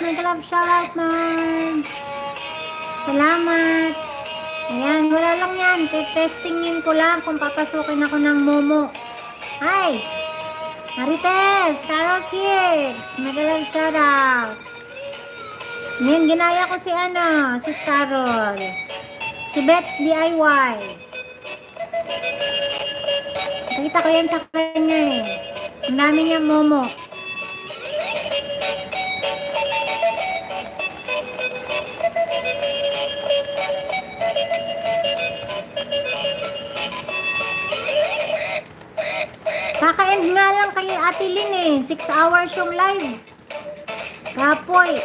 Mega love shoutout, Marbs. Salamat. Ayan, wala lang yan. Testingin ko lang kung papasukin ako ng Momo. Hi! Marites, Carol Kids. Mega love shoutout. Ngayon, ginaya ko si Carol. Si Bets DIY. Nakita ko yan sa kanya eh. Ang dami niya Momo. Kaka-end nga lang kay Ate Lynn eh. 6 hours yung live. Kapoy.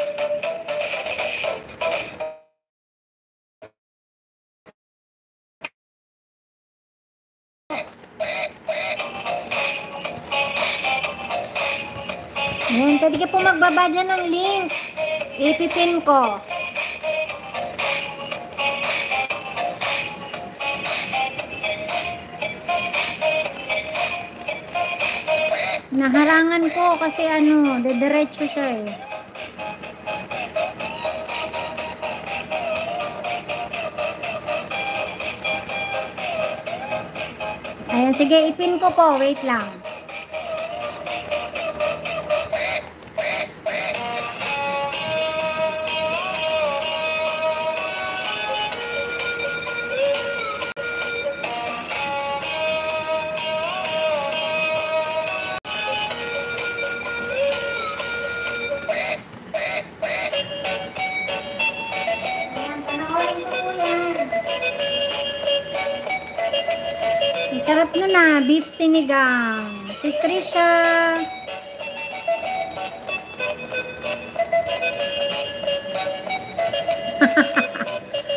Ayan, pwede ka po magbaba dyan ng link. Ipipin ko. Naharangan ko kasi dediretso siya eh. Ayan, sige, ipin ko po. Wait lang. Sarap na beef sinigang. Sis Trisha.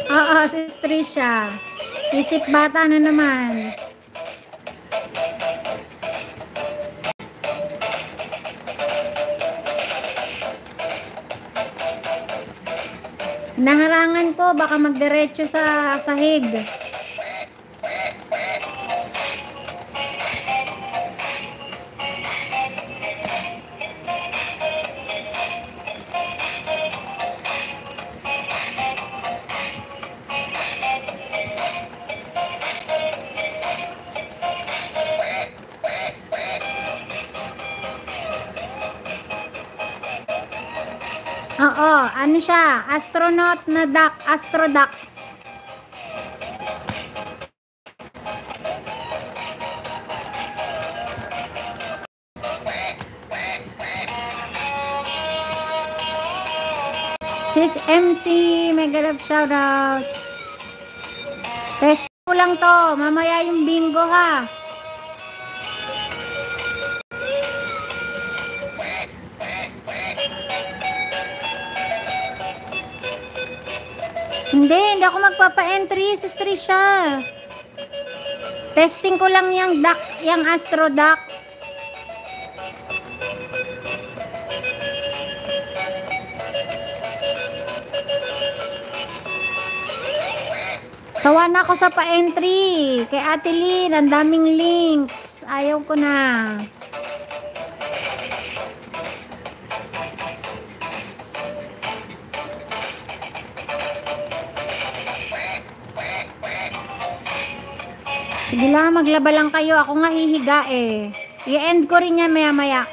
Oo, Sis Trisha. Isip bata na naman. Naharangan ko, baka magdiretso sa sahig. Oo, ano siya? Astronaut na duck, astroduck. Sis MC, mega love shoutout. Test ko lang to, mamaya yung bingo ha. Hindi ako magpapa-entry, Sis Trisha. Testing ko lang yung duck, yung astro duck. Sawa na ako sa pa-entry. Kay Ate Lynn, ang daming links. Ayaw ko na. Sige lang, maglaba lang kayo. Ako nga hihiga eh. I-end ko rin yan maya-maya.